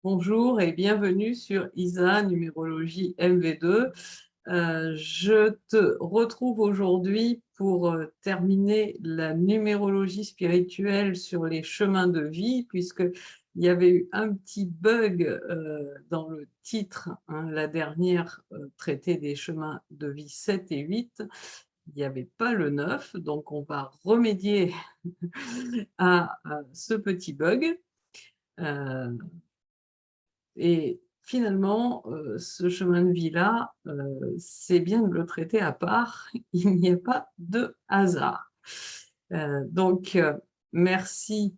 Bonjour et bienvenue sur ISA numérologie MV2. Je te retrouve aujourd'hui pour terminer la numérologie spirituelle sur les chemins de vie, puisqu'il y avait eu un petit bug dans le titre, hein, la dernière traité des chemins de vie 7 et 8. Il n'y avait pas le 9, donc on va remédier à ce petit bug. Euh, Et finalement, ce chemin de vie-là, c'est bien de le traiter à part. Il n'y a pas de hasard. Merci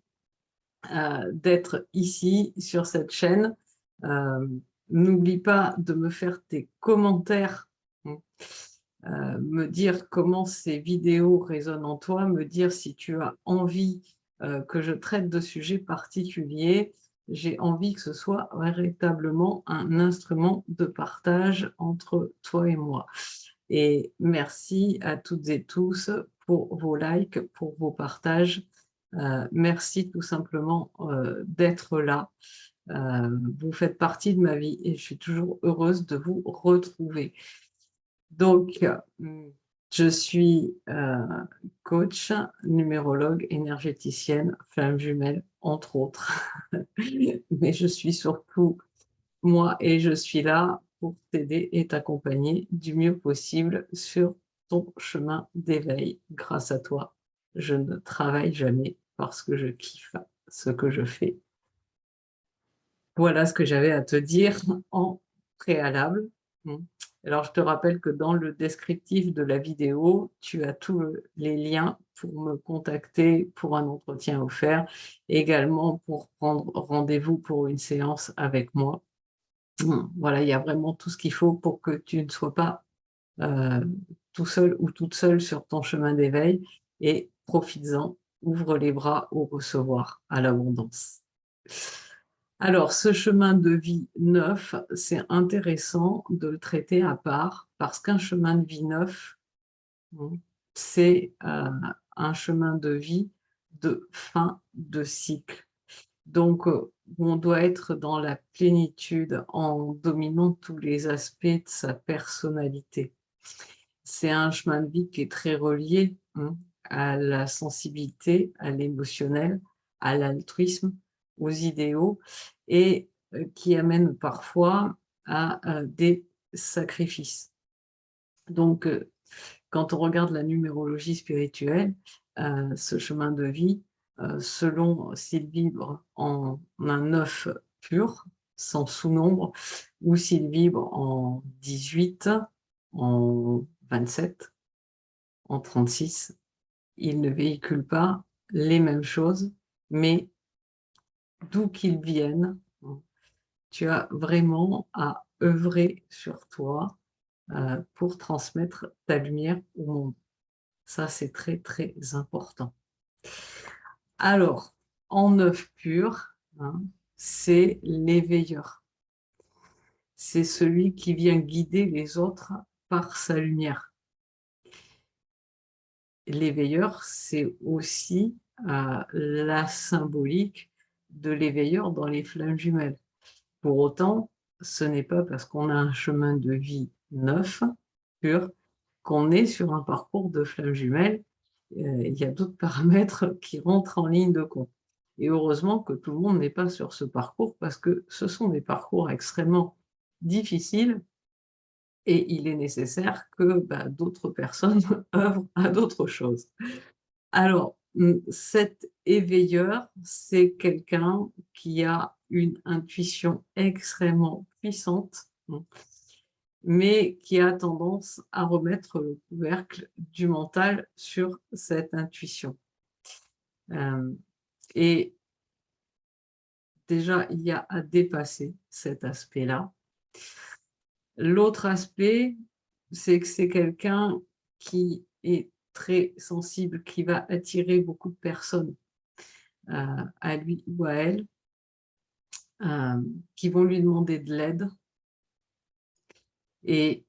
d'être ici sur cette chaîne. Euh, N'oublie pas de me faire tes commentaires, hein, me dire comment ces vidéos résonnent en toi, me dire si tu as envie que je traite de sujets particuliers. J'ai envie que ce soit véritablement un instrument de partage entre toi et moi. Et merci à toutes et tous pour vos likes, pour vos partages. Merci tout simplement d'être là. Vous faites partie de ma vie et je suis toujours heureuse de vous retrouver. Donc, je suis coach, numérologue, énergéticienne, flamme jumelle, entre autres. Mais je suis surtout moi et je suis là pour t'aider et t'accompagner du mieux possible sur ton chemin d'éveil. Grâce à toi, je ne travaille jamais parce que je kiffe ce que je fais. Voilà ce que j'avais à te dire en préalable. Alors, je te rappelle que dans le descriptif de la vidéo, tu as tous les liens pour me contacter pour un entretien offert, également pour prendre rendez-vous pour une séance avec moi. Voilà, il y a vraiment tout ce qu'il faut pour que tu ne sois pas euh, tout seul ou toute seule sur ton chemin d'éveil et profites-en, ouvre les bras au recevoir, à l'abondance. Alors, ce chemin de vie neuf, c'est intéressant de le traiter à part parce qu'un chemin de vie neuf, c'est un chemin de vie de fin de cycle. Donc, on doit être dans la plénitude en dominant tous les aspects de sa personnalité. C'est un chemin de vie qui est très relié à la sensibilité, à l'émotionnel, à l'altruisme, aux idéaux, et qui amène parfois à des sacrifices. Donc, quand on regarde la numérologie spirituelle, ce chemin de vie, selon s'il vibre en un 9 pur, sans sous-nombre, ou s'il vibre en 18, en 27, en 36, il ne véhicule pas les mêmes choses, mais d'où qu'ils viennent, tu as vraiment à œuvrer sur toi pour transmettre ta lumière au monde. Ça, c'est très, très important. Alors, en 9 pur, c'est l'éveilleur. C'est celui qui vient guider les autres par sa lumière. L'éveilleur, c'est aussi la symbolique de l'éveilleur dans les flammes jumelles. Pour autant, ce n'est pas parce qu'on a un chemin de vie neuf, pur, qu'on est sur un parcours de flammes jumelles. Il y a d'autres paramètres qui rentrent en ligne de compte. Et heureusement que tout le monde n'est pas sur ce parcours parce que ce sont des parcours extrêmement difficiles et il est nécessaire que d'autres personnes œuvrent à d'autres choses. Alors, cet éveilleur, c'est quelqu'un qui a une intuition extrêmement puissante, mais qui a tendance à remettre le couvercle du mental sur cette intuition. Et déjà, il y a à dépasser cet aspect-là. L'autre aspect, c'est que c'est quelqu'un qui est très sensible, qui va attirer beaucoup de personnes à lui ou à elle, qui vont lui demander de l'aide. Et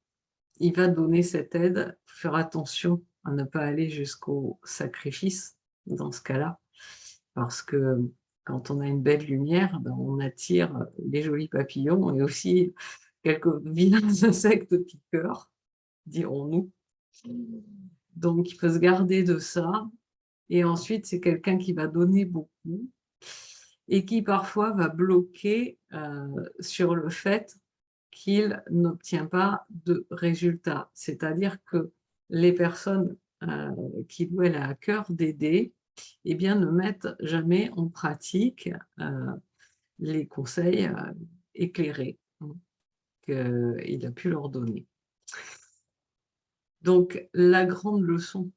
il va donner cette aide, faire attention à ne pas aller jusqu'au sacrifice dans ce cas-là, parce que quand on a une belle lumière, ben, on attire les jolis papillons et aussi quelques vilains insectes piqueurs, dirons-nous. Donc, il faut se garder de ça. Et ensuite, c'est quelqu'un qui va donner beaucoup et qui parfois va bloquer sur le fait qu'il n'obtient pas de résultats. C'est-à-dire que les personnes qui lui a à cœur d'aider, eh bien, ne mettent jamais en pratique les conseils éclairés qu'il a pu leur donner. Donc, la grande leçon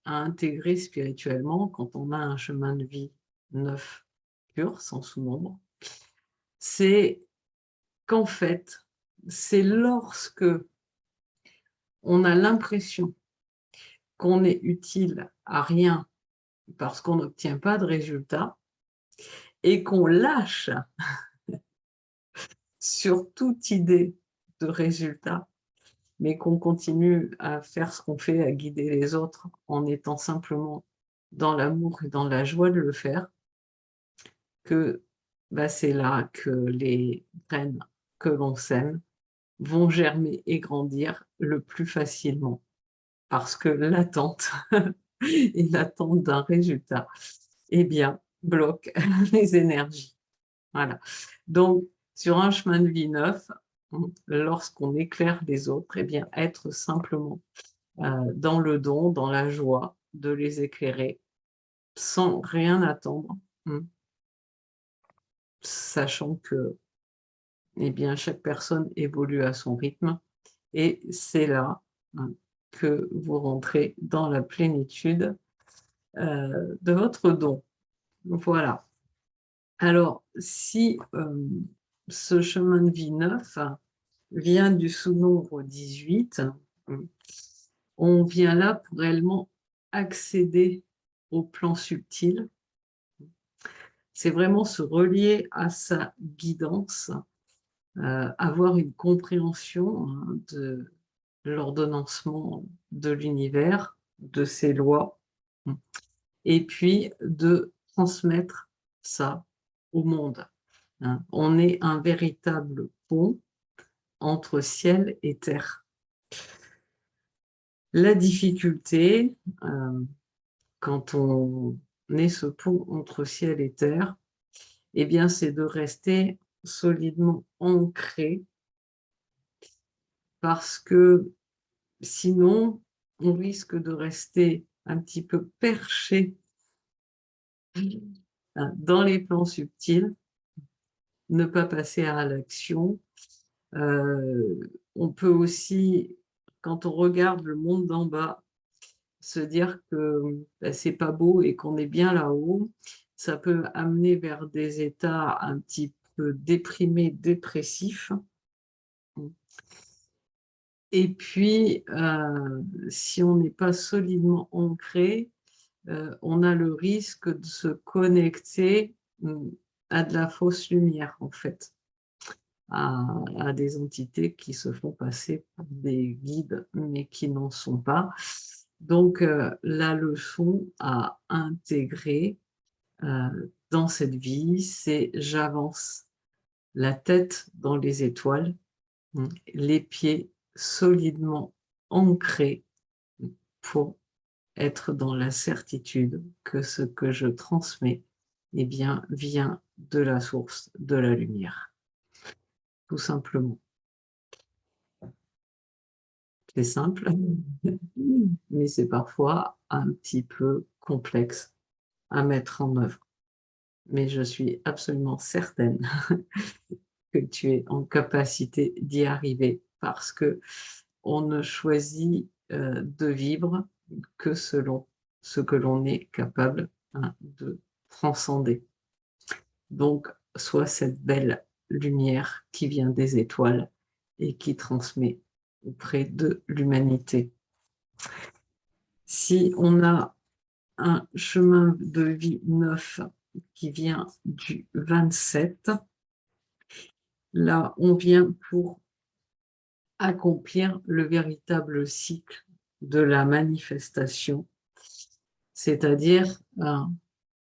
à intégrer spirituellement quand on a un chemin de vie neuf, pur, sans sous-nombre, c'est qu'en fait, c'est lorsque on a l'impression qu'on est utile à rien parce qu'on n'obtient pas de résultat et qu'on lâche sur toute idée de résultat, mais qu'on continue à faire ce qu'on fait, à guider les autres en étant simplement dans l'amour et dans la joie de le faire, que bah, c'est là que les graines que l'on sème vont germer et grandir le plus facilement. Parce que l'attente et l'attente d'un résultat, eh bien, bloque les énergies. Voilà. Donc, sur un chemin de vie neuf, lorsqu'on éclaire les autres, eh bien, être simplement dans le don, dans la joie de les éclairer, sans rien attendre, sachant que eh bien, chaque personne évolue à son rythme et c'est là que vous rentrez dans la plénitude de votre don. Voilà. Alors, si ce chemin de vie neuf vient du sous-nombre 18, on vient là pour réellement accéder au plan subtil. C'est vraiment se relier à sa guidance, avoir une compréhension de l'ordonnancement de l'univers, de ses lois, et puis de transmettre ça au monde. On est un véritable pont entre ciel et terre. La difficulté, quand on est ce pont entre ciel et terre, eh bien, c'est de rester solidement ancré parce que sinon, on risque de rester un petit peu perché dans les plans subtils, ne pas passer à l'action. On peut aussi, quand on regarde le monde d'en bas, se dire que c'est pas beau et qu'on est bien là-haut. Ça peut amener vers des états un petit peu déprimés, dépressifs. Et puis, si on n'est pas solidement ancré, on a le risque de se connecter à de la fausse lumière, en fait, à des entités qui se font passer pour des guides, mais qui n'en sont pas. Donc, la leçon à intégrer dans cette vie, c'est j'avance la tête dans les étoiles, les pieds solidement ancrés pour être dans la certitude que ce que je transmets, eh bien, vient de la source de la lumière, tout simplement. C'est simple, mais c'est parfois un petit peu complexe à mettre en œuvre. Mais je suis absolument certaine que tu es en capacité d'y arriver parce que on ne choisit de vivre que selon ce que l'on est capable de transcender. Donc, soit cette belle lumière qui vient des étoiles et qui transmet auprès de l'humanité. Si on a un chemin de vie neuf qui vient du 27, là, on vient pour accomplir le véritable cycle de la manifestation, c'est-à-dire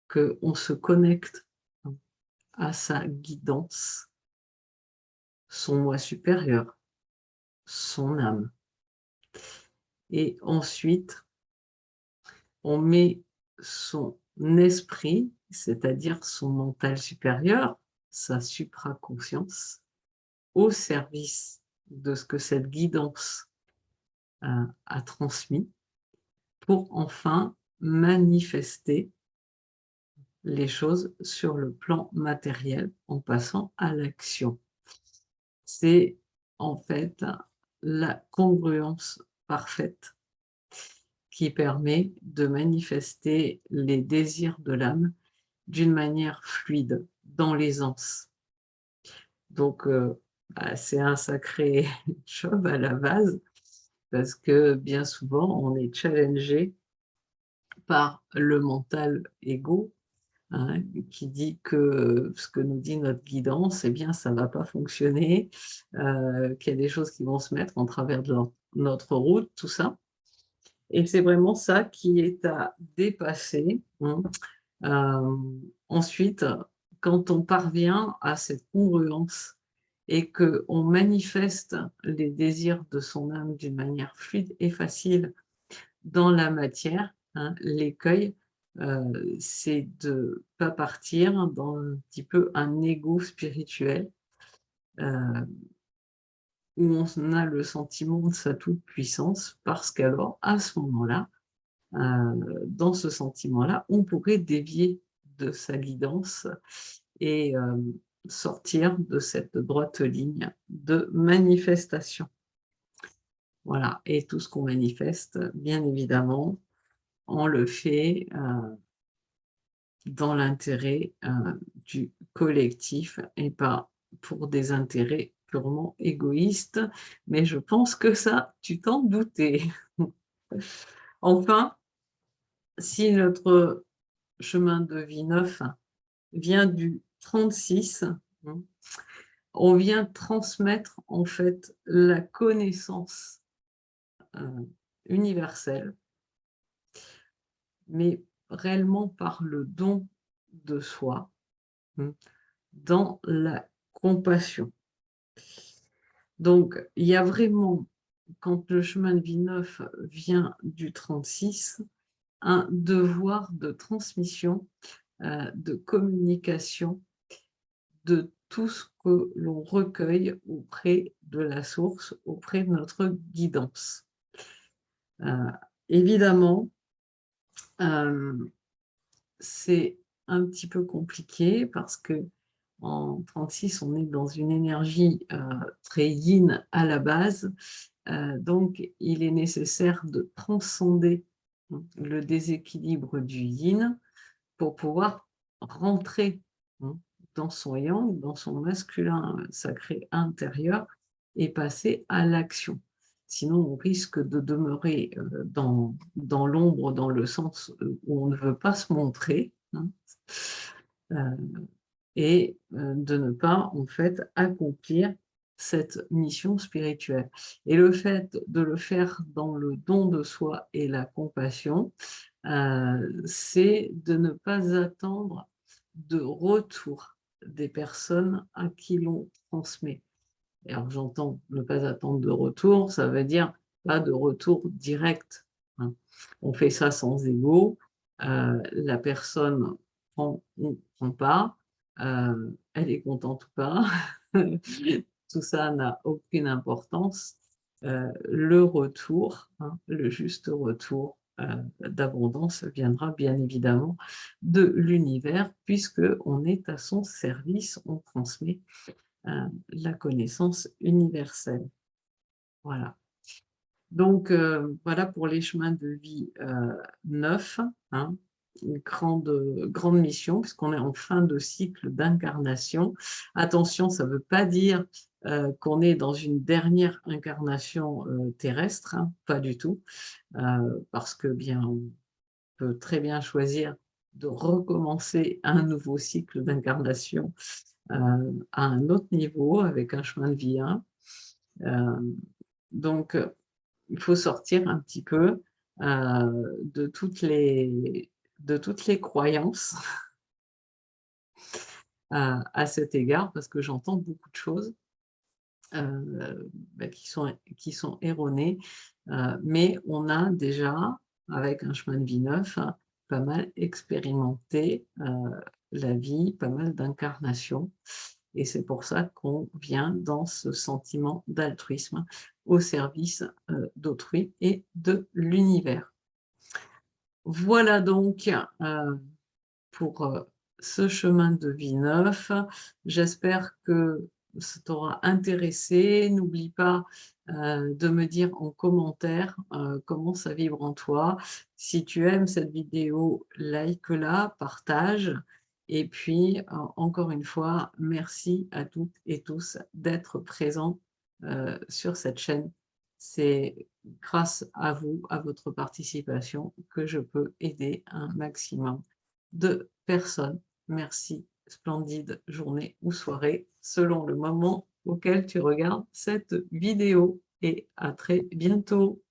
qu'on se connecte à sa guidance, son moi supérieur, son âme. Et ensuite, on met son esprit, c'est-à-dire son mental supérieur, sa supraconscience, au service de ce que cette guidance a transmis, pour enfin manifester les choses sur le plan matériel en passant à l'action. C'est en fait la congruence parfaite qui permet de manifester les désirs de l'âme d'une manière fluide, dans l'aisance. Donc, c'est un sacré job à la base, parce que bien souvent, on est challengé par le mental égo, hein, qui dit que ce que nous dit notre guidance, eh bien, ça ne va pas fonctionner, qu'il y a des choses qui vont se mettre en travers de notre route, tout ça. Et c'est vraiment ça qui est à dépasser, hein. Ensuite, quand on parvient à cette congruence et qu'on manifeste les désirs de son âme d'une manière fluide et facile dans la matière, hein, l'écueil, c'est de ne pas partir dans un petit peu un ego spirituel, heu, où on a le sentiment de sa toute-puissance, parce qu'alors, à ce moment-là, dans ce sentiment-là, on pourrait dévier de sa guidance et sortir de cette droite ligne de manifestation. Voilà, et tout ce qu'on manifeste, bien évidemment, on le fait, dans l'intérêt, du collectif et pas pour des intérêts purement égoïstes, mais je pense que ça, tu t'en doutais. Enfin, si notre chemin de vie 9 vient du 36, mmh, on vient transmettre en fait la connaissance, universelle, mais réellement par le don de soi, mmh, dans la compassion. Donc il y a vraiment, quand le chemin de vie 9 vient du 36, un devoir de transmission, de communication de tout ce que l'on recueille auprès de la source, auprès de notre guidance. Heu, évidemment, hem, c'est un petit peu compliqué parce qu'en 36, on est dans une énergie, très yin à la base, donc il est nécessaire de transcender, mmh, le déséquilibre du yin pour pouvoir rentrer, mmh, dans son yang, dans son masculin, sacré intérieur et passer à l'action. Sinon, on risque de demeurer, dans l'ombre, dans le sens, où on ne veut pas se montrer, hein, et de ne pas, en fait, accomplir cette mission spirituelle. Et le fait de le faire dans le don de soi et la compassion, c'est de ne pas attendre de retour des personnes à qui l'on transmet. Et alors j'entends ne pas attendre de retour, ça veut dire pas de retour direct, hein. On fait ça sans ego, la personne prend ou prend pas, elle est contente ou pas, tout ça n'a aucune importance. Le retour, hein, le juste retour, d'abondance viendra bien évidemment de l'univers, puisque on est à son service, on transmet la connaissance universelle. Voilà. Donc, voilà pour les chemins de vie 9, hein. Une grande mission, puisqu'on est en fin de cycle d'incarnation. Attention, ça ne veut pas dire qu'on est dans une dernière incarnation terrestre, hein, pas du tout, parce que bien, on peut très bien choisir de recommencer un nouveau cycle d'incarnation à un autre niveau, avec un chemin de vie 1. Donc, il faut sortir un petit peu, de toutes les croyances à cet égard parce que j'entends beaucoup de choses qui sont erronées, mais on a déjà, avec un chemin de vie neuf, pas mal expérimenté, la vie, pas mal d'incarnations et c'est pour ça qu'on vient dans ce sentiment d'altruisme au service, d'autrui et de l'univers. Voilà donc, pour, ce chemin de vie neuf. J'espère que ça t'aura intéressé. N'oublie pas, de me dire en commentaire, comment ça vibre en toi. Si tu aimes cette vidéo, like-la, partage et puis, encore une fois, merci à toutes et tous d'être présents, sur cette chaîne. C'est grâce à vous, à votre participation, que je peux aider un maximum de personnes. Merci, splendide journée ou soirée, selon le moment auquel tu regardes cette vidéo et à très bientôt.